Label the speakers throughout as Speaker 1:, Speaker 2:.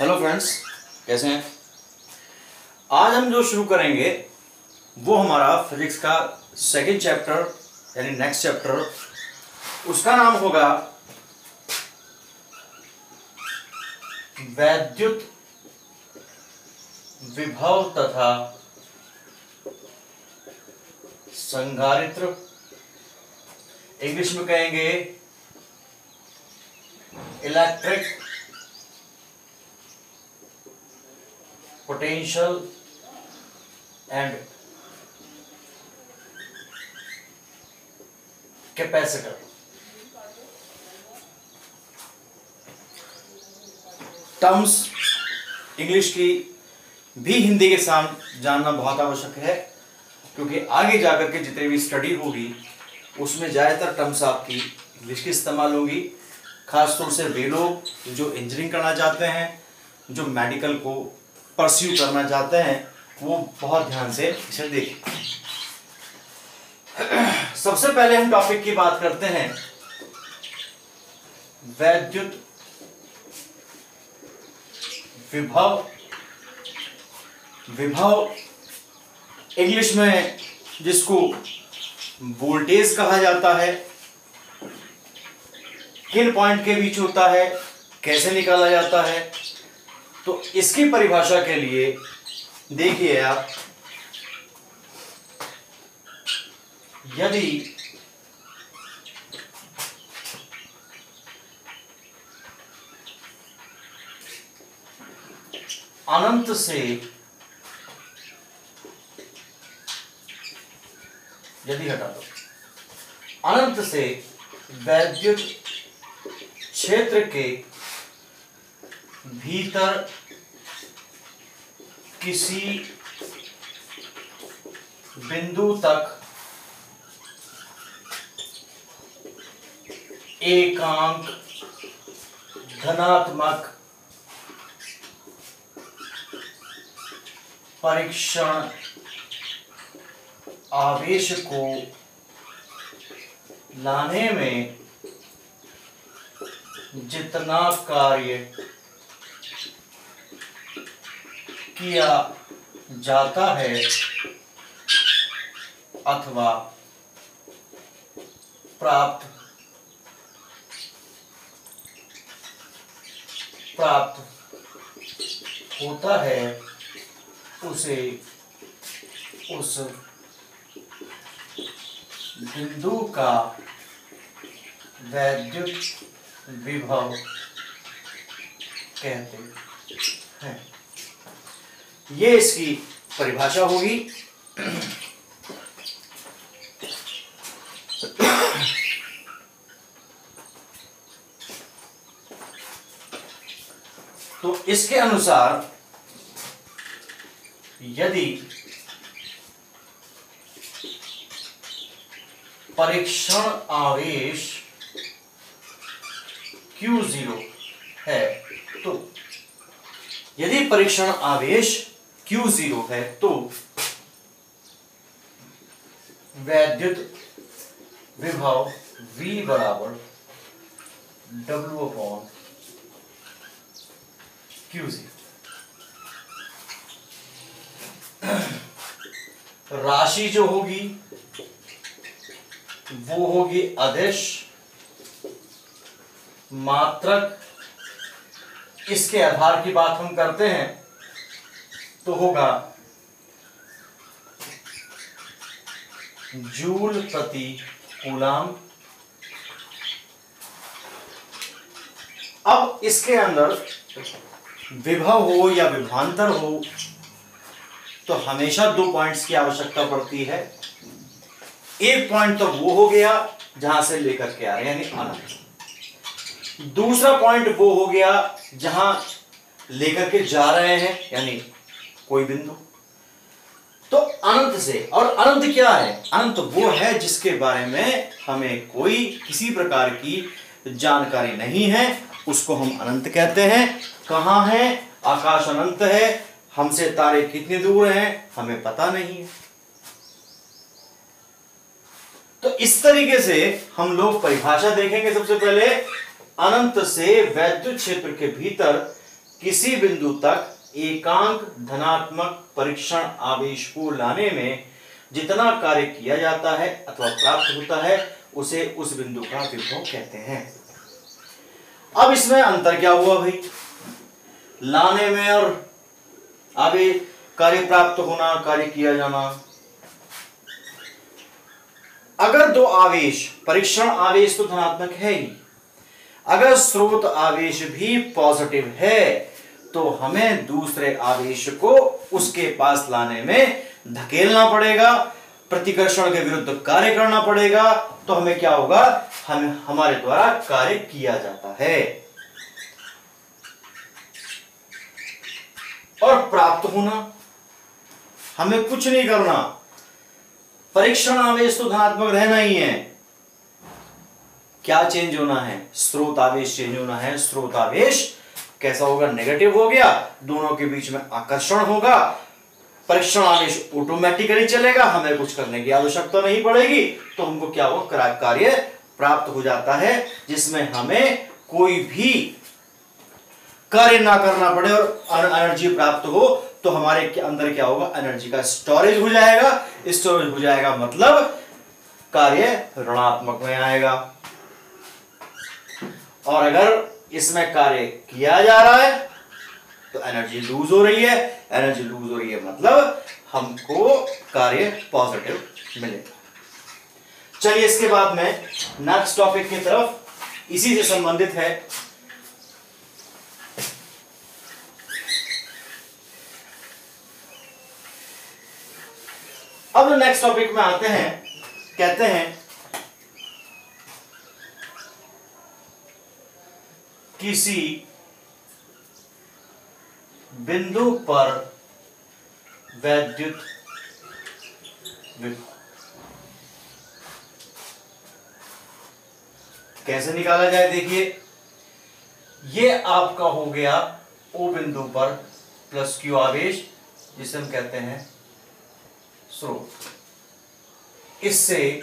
Speaker 1: Hello friends, कैसे हैं। आज हम जो शुरू करेंगे वो हमारा फिजिक्स का सेकंड चैप्टर यानी नेक्स्ट चैप्टर, उसका नाम होगा वैद्युत विभव तथा संधारित्र। इंग्लिश में कहेंगे electric potential and capacitor. Terms English की भी हिंदी के साथ जानना बहुत आवश्यक है, क्योंकि आगे जाकर के जितनी भी स्टडी होगी उसमें ज़्यादातर टर्म्स आपकी इंग्लिश की इस्तेमाल होगी। खासतौर से वे लोग जो इंजीनियरिंग करना चाहते हैं, जो मेडिकल को परस्यू करना चाहते हैं, वो बहुत ध्यान से इसे देखें। सबसे पहले हम टॉपिक की बात करते हैं वैद्युत विभव। विभव इंग्लिश में जिसको वोल्टेज कहा जाता है, किन पॉइंट के बीच होता है, कैसे निकाला जाता है, तो इसकी परिभाषा के लिए देखिए आप, यदि अनंत से अनंत से वैद्युत क्षेत्र के भीतर किसी बिंदु तक एकांक धनात्मक परीक्षण आवेश को लाने में जितना कार्य किया जाता है अथवा प्राप्त होता है, उसे उस बिंदु का वैद्युत विभव कहते हैं। ये इसकी परिभाषा होगी। तो इसके अनुसार यदि परीक्षण आवेश Q0 है, तो यदि परीक्षण आवेश Q0 है तो वैद्युत विभव V बराबर W/Q0। राशि जो होगी वो होगी अदिश मात्रक। इसके आधार की बात हम करते हैं तो होगा जूल प्रति कूलम। अब इसके अंदर विभव हो या विभवांतर हो तो हमेशा दो पॉइंट्स की आवश्यकता पड़ती है। एक पॉइंट तो वो हो गया जहां से लेकर के आ रहे हैं यानी अनंत। दूसरा पॉइंट वो हो गया जहां लेकर के जा रहे हैं यानी कोई बिंदु। तो अनंत से, और अनंत क्या है? अनंत वो है जिसके बारे में हमें कोई किसी प्रकार की जानकारी नहीं है, उसको हम अनंत कहते हैं। कहां है? आकाश अनंत है, हमसे तारे कितने दूर हैं हमें पता नहीं है। तो इस तरीके से हम लोग परिभाषा देखेंगे। सबसे पहले अनंत से वैद्युत क्षेत्र के भीतर किसी बिंदु तक एकांक धनात्मक परीक्षण आवेश को लाने में जितना कार्य किया जाता है अथवा प्राप्त होता है उसे उस बिंदु का विभव कहते हैं। अब इसमें अंतर क्या हुआ भाई, लाने में और आवेश कार्य प्राप्त होना, कार्य किया जाना। अगर दो आवेश, परीक्षण आवेश तो धनात्मक है ही, अगर स्रोत आवेश भी पॉजिटिव है तो हमें दूसरे आवेश को उसके पास लाने में धकेलना पड़ेगा, प्रतिकर्षण के विरुद्ध कार्य करना पड़ेगा, तो हमें क्या होगा, हमारे द्वारा कार्य किया जाता है। और प्राप्त होना, हमें कुछ नहीं करना, परीक्षण आवेश तो धनात्मक रहना ही है। क्या चेंज होना है, स्रोत आवेश चेंज होना है। स्रोत आवेश कैसा होगा, नेगेटिव हो गया, दोनों के बीच में आकर्षण होगा, परीक्षण आवेश ऑटोमेटिकली चलेगा, हमें कुछ करने की आवश्यकता नहीं पड़ेगी, तो हमको क्या होगा, कार्य प्राप्त हो जाता है, जिसमें हमें कोई भी कार्य ना करना पड़े और एनर्जी प्राप्त हो। तो हमारे के अंदर क्या होगा, एनर्जी का स्टोरेज हो जाएगा। स्टोरेज हो जाएगा मतलब कार्य ऋणात्मक में आएगा। और अगर इसमें कार्य किया जा रहा है तो एनर्जी लूज हो रही है, एनर्जी लूज हो रही है मतलब हमको कार्य पॉजिटिव मिलेगा। चलिए इसके बाद में नेक्स्ट टॉपिक की तरफ, इसी से संबंधित है। अब नेक्स्ट टॉपिक में आते हैं, कहते हैं किसी बिंदु पर वैद्युत विभव कैसे निकाला जाए। देखिए, ये आपका हो गया ओ बिंदु पर प्लस क्यू आवेश, जिसे हम कहते हैं स्रोत। इससे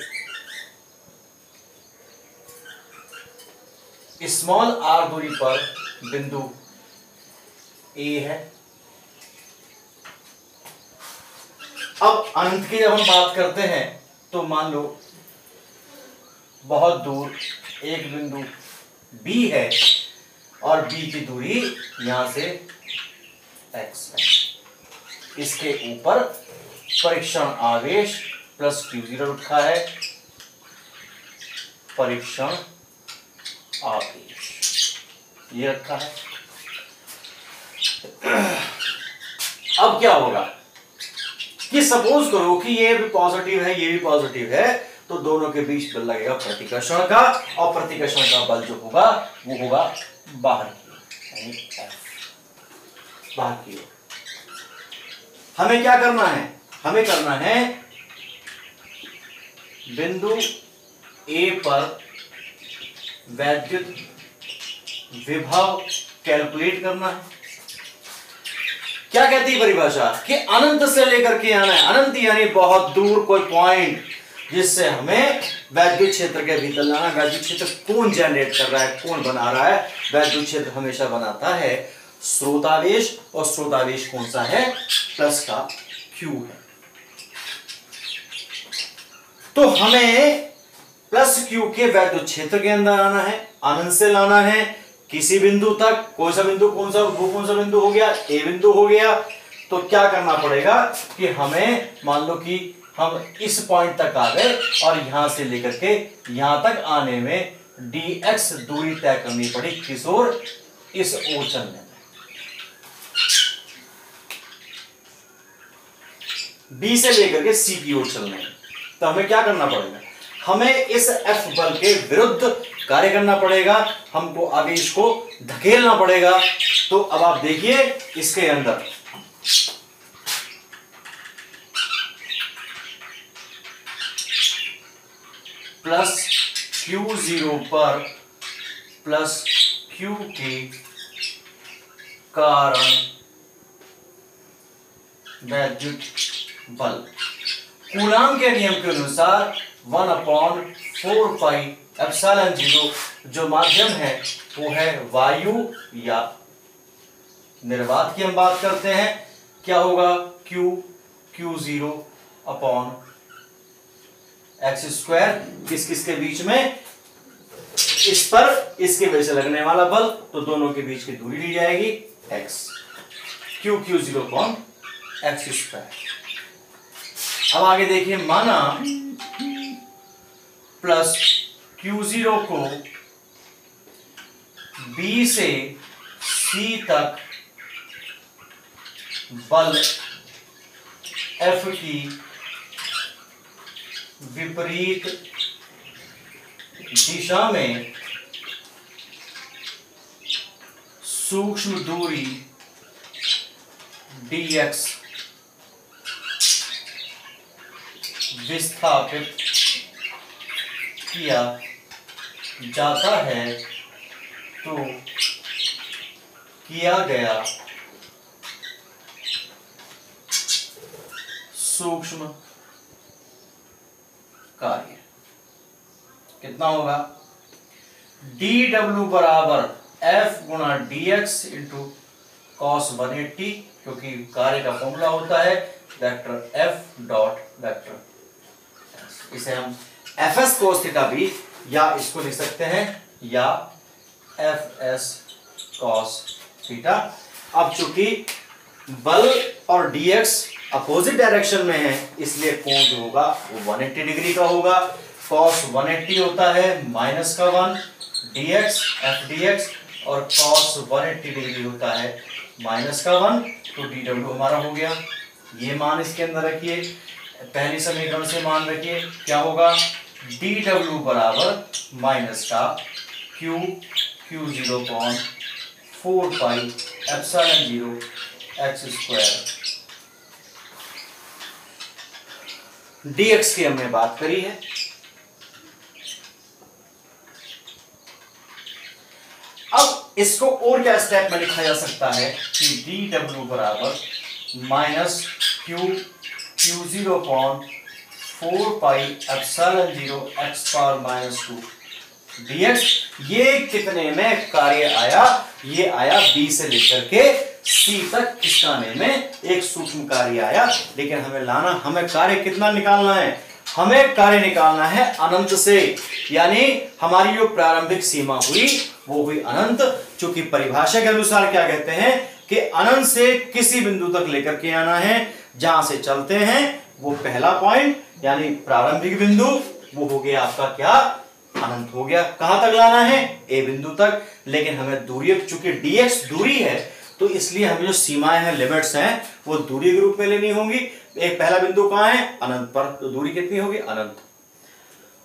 Speaker 1: स्मॉल आर दूरी पर बिंदु ए है। अब अनंत की जब हम बात करते हैं तो मान लो बहुत दूर एक बिंदु बी है और बी की दूरी यहां से x है। इसके ऊपर परीक्षण आवेश प्लस Q0 रखा है, परीक्षण आवेश ये रखा है। अब क्या होगा कि सपोज करो कि ये भी पॉजिटिव है, ये भी पॉजिटिव है, तो दोनों के बीच बल लगेगा प्रतिकर्षण का, और प्रतिकर्षण का बल जो होगा वो होगा बाहर की, बाहर की ओर। हमें क्या करना है, हमें करना है बिंदु ए पर वैद्युत विभव कैलकुलेट करना है। क्या कहती है परिभाषा कि अनंत से लेकर के आना है। अनंत यानी बहुत दूर कोई पॉइंट जिससे हमें वैद्युत क्षेत्र के भीतर लाना। वैद्युत क्षेत्र कौन जनरेट कर रहा है, कौन बना रहा है? वैद्युत क्षेत्र हमेशा बनाता है स्रोतावेश, और स्रोतावेश कौन सा है? प्लस का क्यू है। तो हमें प्लस क्यू के वैद्युत क्षेत्र के अंदर आना है, अनंत से लाना है किसी बिंदु तक। कौन सा बिंदु, कौन सा बिंदु हो गया? ए बिंदु हो गया। तो क्या करना पड़ेगा कि हमें मान लो कि हम इस पॉइंट तक आ गए और यहां से लेकर के यहां तक आने में dx दूरी तय करनी पड़ी। किस ओर? इस ओर चलने में। B से लेकर के C की ओर चलने में। तो हमें क्या करना पड़ेगा? हमें इस F बल के विरुद्ध कार्य करना पड़ेगा, हमको आवेश को धकेलना पड़ेगा। तो अब आप देखिए इसके अंदर प्लस Q0 पर प्लस Q के कारण वैद्युत बल कूलाम के नियम के अनुसार 1/4πε0 जो माध्यम है वो है वायु या निर्वात की हम बात करते हैं, क्या होगा Q0 अपॉन एक्स स्क्वायर, किस किस के बीच में, इस पर इसके वजह से लगने वाला बल, तो दोनों के बीच की दूरी ली जाएगी x, Q0 upon x square. अब आगे देखिए, माना प्लस Q0 को B से C तक बल F की विपरीत दिशा में सूक्ष्म दूरी dx विस्थापित किया जाता है, तो किया गया सूक्ष्म कार्य कितना होगा, dw बराबर f गुणा dx इंटू कॉस 180, क्योंकि कार्य का फॉर्मूला होता है वेक्टर f डॉट वेक्टर, इसे हम fs cos थीटा भी, या इसको लिख सकते हैं या fs cos थीटा। अब चूंकि बल और dx अपोजिट डायरेक्शन में है, इसलिए कोण जो होगा वो 180 डिग्री का होगा। cos 180 होता है माइनस का 1 dx f dx, और cos 180 डिग्री होता है माइनस का 1, तो dw हमारा हो गया। ये मान इसके अंदर रखिए, पहली समीकरण से मान रखिए, क्या होगा dw बराबर माइनस का Q0 upon 4 pi epsilon 0 x square dx की हमने बात करी है। अब इसको और क्या स्टेप में लिखा जा सकता है कि dw बराबर minus Q0 upon 4 pi epsilon 0 x power minus 2 dx। ये कितने में कार्य आया, ये आया B से लेकर के C तक खिसकाने में एक सूक्ष्म कार्य आया, लेकिन हमें कार्य कितना निकालना है, हमें कार्य निकालना है अनंत से, यानी हमारी जो प्रारंभिक सीमा हुई वो हुई अनंत। चूंकि परिभाषा के अनुसार क्या कहते हैं कि अनंत से किसी बिंदु तक लेकर के आना है, जहां से चलते हैं वो पहला पॉइंट यानी प्रारंभिक बिंदु वो हो गया आपका क्या, अनंत हो गया। कहां तक लाना है, ए बिंदु तक, लेकिन हमें दूरी, चूंकि dx दूरी है तो इसलिए हमें जो सीमाएं हैं, लिमिट्स हैं, वो दूरी के रूप में लेनी होंगी। एक पहला बिंदु कहां है, अनंत पर, तो दूरी कितनी होगी, अनंत।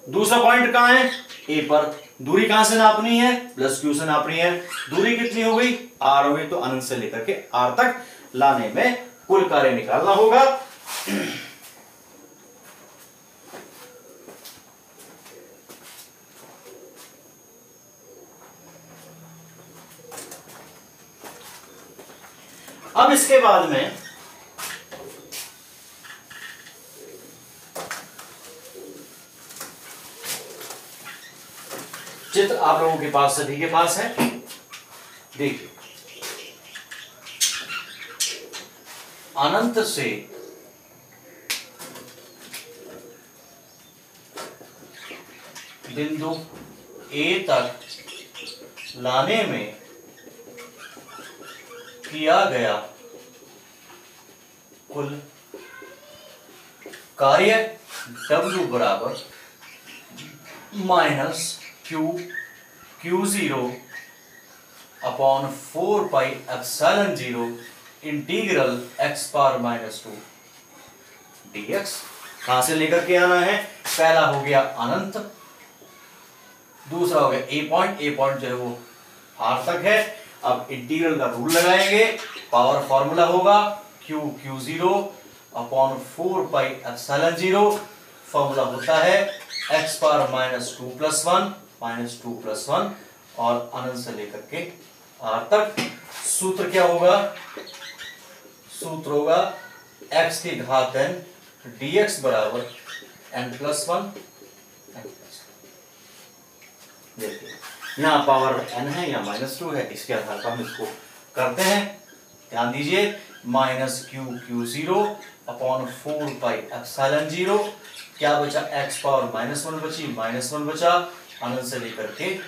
Speaker 1: दूसरा पॉइंट कहां है, ए पर, दूरी कहां से नापनी है, प्लस क्यू से नापनी है, दूरी कितनी हो गई, आर हो गई, तो अनंत से लेकर के आर तक लाने में कुल कार्य निकालना होगा। अब इसके बाद में चित्र आप लोगों के पास, सभी के पास है, देखिए अनंत से बिंदु ए तक लाने में किया गया कुल कार्य W बराबर minus Q0 upon 4 pi epsilon 0 integral x power minus 2 dx। कहां से लेकर के आना है, पहला हो गया अनंत, दूसरा हो गया ए पॉइंट जो है वो r तक है। अब इंटीग्रल का रूल लगाएंगे, पावर फॉर्मूला होगा Q0 upon 4 pi epsilon 0, formula होता है x पावर माइनस 2 प्लस 1 और अनंत से लेकर के r तक। सूत्र क्या होगा, सूत्र होगा x की घात n dx बराबर n प्लस 1। देखिए यहाँ पावर n है, यहाँ माइनस 2 है, इसके आधार पर हम इसको करते हैं। ध्यान दीजिए, minus q q zero upon 4πε0। क्या बचा, x पावर -1 बची, -1 बचा, अनंत से लेकर के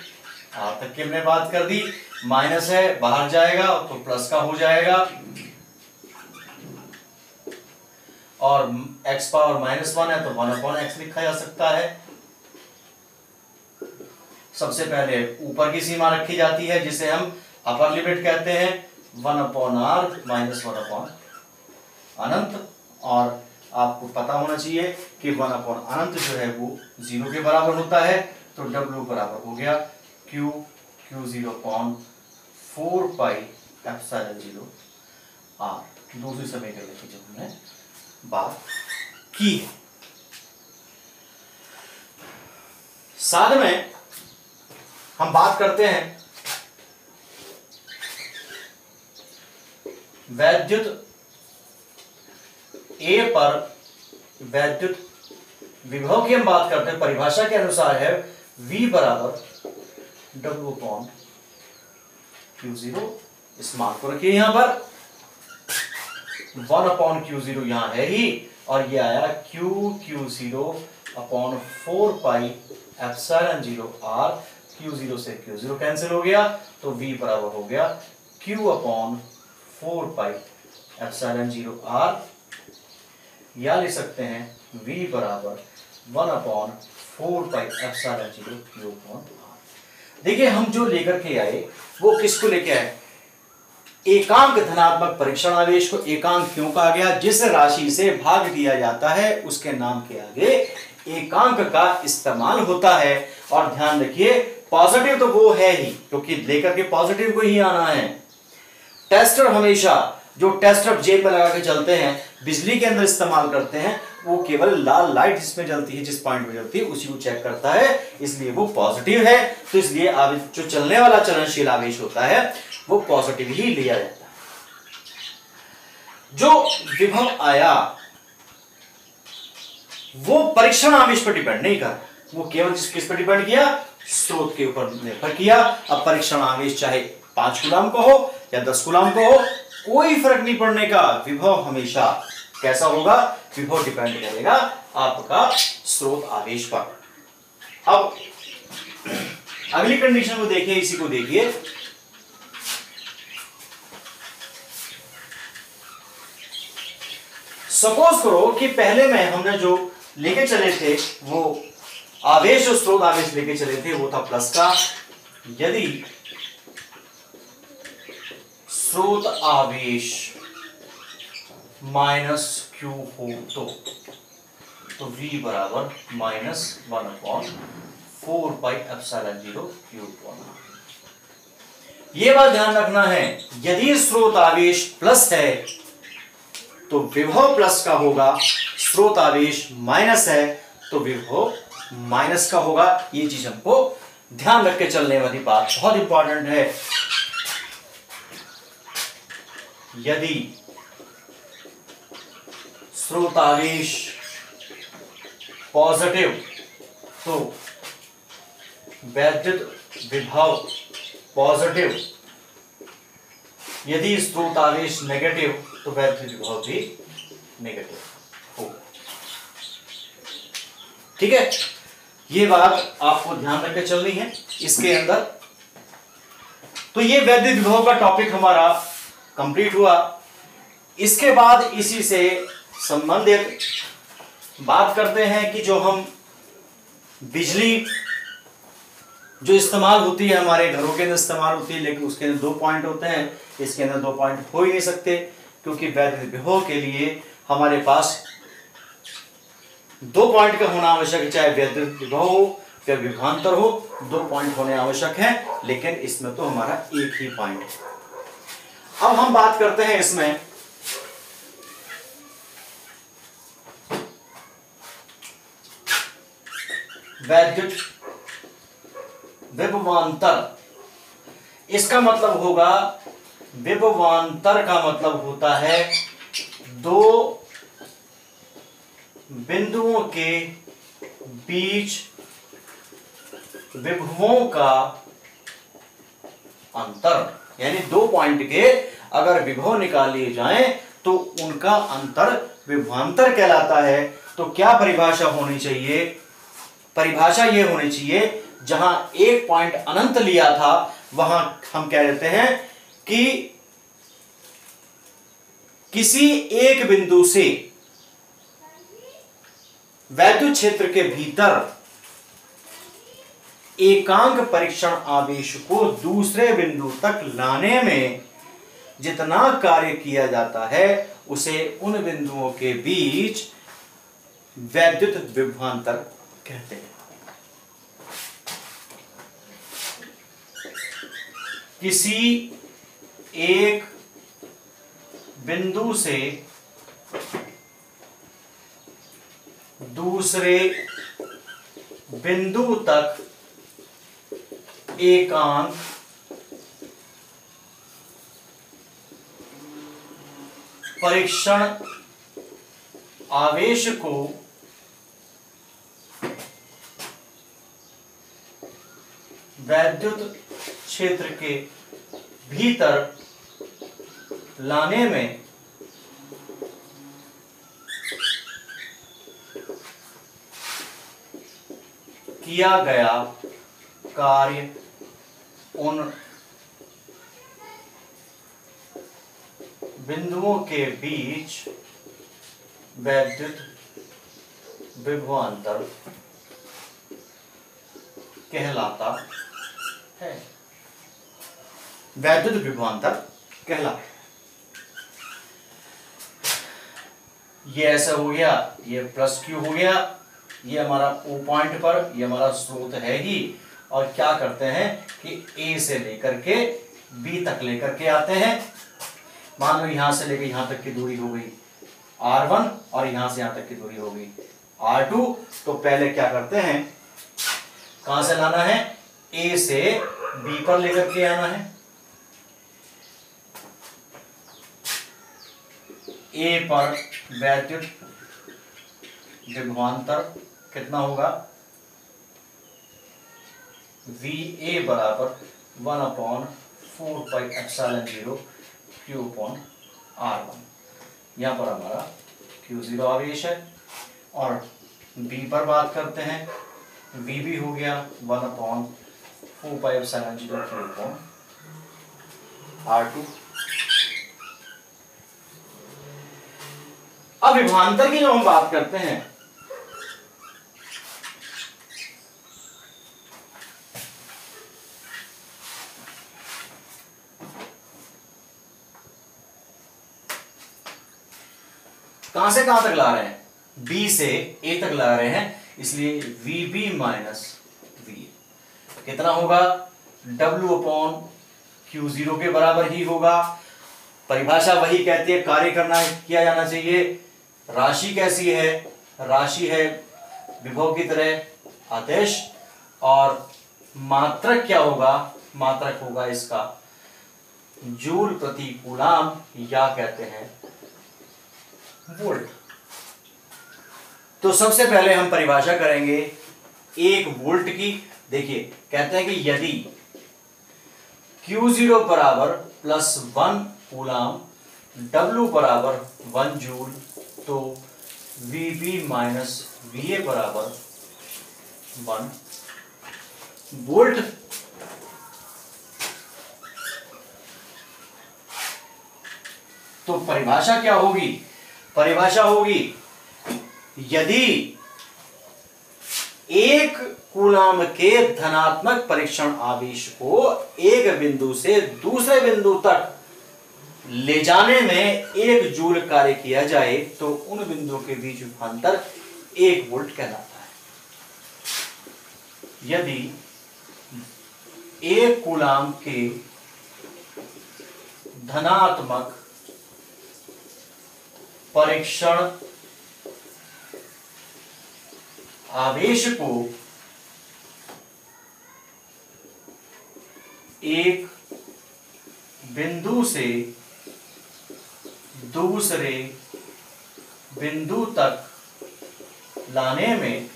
Speaker 1: आर तक की हमने बात कर दी। माइनस है, बाहर जाएगा तो प्लस का हो जाएगा, और x पावर -1 है तो 1/x लिखा जा सकता है। सबसे पहले ऊपर की सीमा रखी जाती है जिसे हम अपर लिमिट कहते हैं, 1/r -1 अनंत। और आपको पता होना चाहिए कि 1/अनंत जो है वो 0 के बराबर होता है, तो W बराबर हो गया Q Q0 अपॉन 4πε0 r। दूसरी समीकरण की जो हमने बात की है। साथ में हम बात करते हैं वैद्युत ए पर वैद्युत विभव की हम बात करते हैं, परिभाषा के अनुसार है V बराबर W अपॉन Q0। इस मान को रखिए यहां पर, 1/Q0 यहां है ही, और ये आया Q Q0 upon 4πε0 r। Q0 से Q0 कैंसिल हो गया, तो V बराबर हो गया Q अपॉन 4πε0 r, या लिख सकते हैं V बराबर 1/4πε0 Q अपॉन r। देखिए हम जो लेकर के आए वो किसको लेके आए, एकांक धनात्मक परीक्षण आवेश को। एकांक क्यों कहा गया, जिस राशि से भाग दिया जाता है उसके नाम के आगे एकांक का इस्तेमाल होता है। और ध्यान रखिए पॉजिटिव तो वो है ही, क्योंकि लेकर के पॉजिटिव को ही आना है। टेस्टर हमेशा जो टेस्टर जेब में लगा के चलते हैं, बिजली के अंदर इस्तेमाल करते हैं, वो केवल लाल लाइट जिसमें जलती है, जिस पॉइंट में जलती है उसी को चेक करता है, इसलिए वो पॉजिटिव है। तो इसलिए जो चलने वाला चलनशील आवेश होता है वो पॉजिटिव ही लिया जाता है। जो विभव आया वो परीक्षण आवेश पर डिपेंड नहीं कर, वो केवल किस पर डिपेंड किया, स्रोत के ऊपर निर्भर किया। अब परीक्षण आवेश चाहे 5 कूलम का हो या 10 कूलम का हो, कोई फर्क नहीं पड़ने का, विभव हमेशा कैसा होगा, विभव डिपेंड करेगा आपका स्रोत आवेश पर। अब अगली कंडीशन को देखिए, इसी को देखिए, सपोज करो कि पहले में हमने जो लेके चले थे वो आवेश और स्रोत आवेश लेके चले थे वो था प्लस का। यदि स्रोत आवेश माइनस क्यू हो तो V बराबर -1/4πε0 क्यू। ये बात ध्यान रखना है, यदि स्रोत आवेश प्लस है तो विभव प्लस का होगा, स्रोत आवेश माइनस है तो विभव माइनस का होगा। ये चीज हमको ध्यान रख के चलने वाली बात बहुत इंपॉर्टेंट है। यदि स्रोत आवेश पॉजिटिव तो वैद्युत विभव पॉजिटिव, यदि स्रोत आवेश नेगेटिव तो वैद्युत विभव भी नेगेटिव होगा। ठीक है, ये बात आपको ध्यान रख के चलनी है इसके अंदर। तो ये वैद्युत विभव का टॉपिक हमारा कंप्लीट हुआ। इसके बाद इसी से संबंधित बात करते हैं कि जो हम बिजली जो इस्तेमाल होती है हमारे घरों के अंदर इस्तेमाल होती है, लेकिन उसके अंदर 2 पॉइंट होते हैं, इसके अंदर 2 पॉइंट हो ही नहीं सकते, क्योंकि वैद्युत विभव के लिए हमारे पास 2 पॉइंट का होना आवश्यक है, चाहे वैद्युत विभव हो या विभवांतर हो, 2 पॉइंट होने आवश्यक है, लेकिन इसमें तो हमारा एक ही पॉइंट है। अब हम बात करते हैं इसमें वैद्युत विभवांतर। इसका मतलब होगा, विभवांतर का मतलब होता है 2 बिंदुओं के बीच विभवों का अंतर, यानी 2 पॉइंट के अगर विभव निकाल लिए जाएं तो उनका अंतर विभवांतर कहलाता है। तो क्या परिभाषा होनी चाहिए? परिभाषा यह होनी चाहिए, जहां एक पॉइंट अनंत लिया था वहां हम कह देते हैं कि किसी एक बिंदु से वैद्युत क्षेत्र के भीतर एकांक परीक्षण आवेश को दूसरे बिंदु तक लाने में जितना कार्य किया जाता है उसे उन बिंदुओं के बीच वैद्युत विभवांतर कहते हैं। किसी एक बिंदु से दूसरे बिंदु तक एकांक परीक्षण आवेश को वैद्युत क्षेत्र के भीतर लाने में किया गया कार्य उन बिंदुओं के बीच वैद्युत विभवांतर कहलाता है। वैद्युत विभवांतर कहलाता है। ये ऐसा हो गया, ये प्लस क्यू हो गया, ये हमारा ओ पॉइंट पर, ये हमारा स्रोत है ही। और क्या करते हैं कि ए से लेकर के बी तक लेकर के आते हैं। मान लो यहां से लेकर यहां तक की दूरी हो गई R1 और यहां से यहां तक की दूरी हो गई R2। तो पहले क्या करते हैं, कहां से लाना है, ए से बी पर लेकर के आना है। ए पर वैद्युत विभवांतर कितना होगा, VA बराबर 1/4πε0 Q/R1। यहां पर हमारा Q0 आवेश है। और B पर बात करते हैं, VB हो गया 1/4πε0 Q/R2। अब विभवांतर की जब हम बात करते हैं कहां से कहां तक ला रहे हैं, B से A तक ला रहे हैं, इसलिए VB माइनस VA कितना होगा, W/Q0 के बराबर ही होगा। परिभाषा वही कहती है, कार्य करना किया जाना चाहिए। राशि कैसी है, राशि है विभव की तरह आदेश। और मात्रक क्या होगा, मात्रक होगा इसका जूल प्रति कूलाम, या कहते हैं वोल्ट। तो सबसे पहले हम परिभाषा करेंगे 1 वोल्ट की। देखिए कहते हैं कि यदि Q0 बराबर +1 कूलाम, W बराबर 1 जूल, तो VB माइनस VA बराबर 1 वोल्ट। तो परिभाषा क्या होगी, परिभाषा होगी यदि 1 कूलाम के धनात्मक परीक्षण आवेश को एक बिंदु से दूसरे बिंदु तक ले जाने में 1 जूल कार्य किया जाए तो उन बिंदुओं के बीच विभवांतर 1 वोल्ट कहलाता है। यदि 1 कूलाम के धनात्मक परीक्षण आवेश को एक बिंदु से दूसरे बिंदु तक लाने में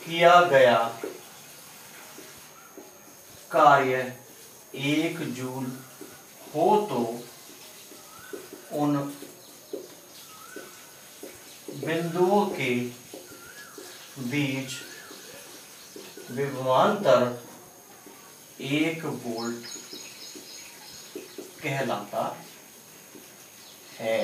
Speaker 1: किया गया कार्य 1 जूल हो तो उन बिंदुओं के बीच विभवांतर 1 वोल्ट कहलाता है।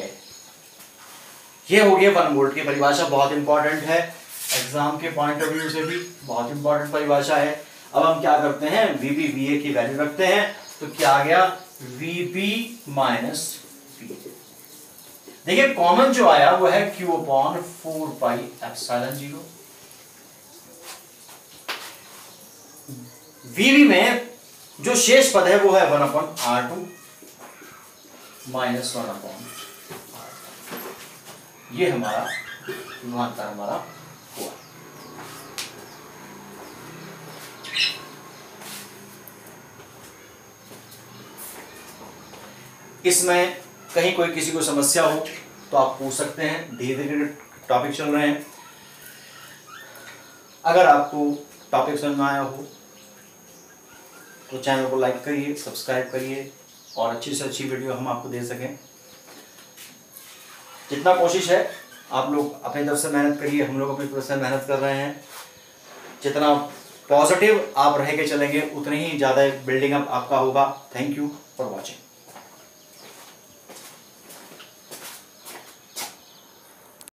Speaker 1: यह हो गया 1 वोल्ट की परिभाषा, बहुत इंपॉर्टेंट है, एग्जाम के पॉइंट ऑफ व्यू से भी बहुत इंपॉर्टेंट परिभाषा है। अब हम क्या करते हैं, VB VA की वैल्यू रखते हैं, तो क्या आ गया VB माइनस V। देखिए कॉमन जो आया वो है Q upon 4 pi epsilon 0। VB में जो शेष पद है वो है 1 upon R2 minus 1 upon R। ये हमारा विभवांतर हमारा हुआ। इसमें कहीं कोई किसी को समस्या हो तो आप पूछ सकते हैं, धीरे धीरे टॉपिक चल रहे हैं। अगर आपको टॉपिक समझ में आया हो तो चैनल को लाइक करिए, सब्सक्राइब करिए और अच्छी से अच्छी वीडियो हम आपको दे सकें। जितना कोशिश है आप लोग अपनी तरफ से मेहनत करिए, हम लोग अपनी तरफ से मेहनत कर रहे हैं। जितना पॉजिटिव आप रह के चलेंगे उतनी ही ज़्यादा बिल्डिंग अप आपका होगा। Thank you for watching.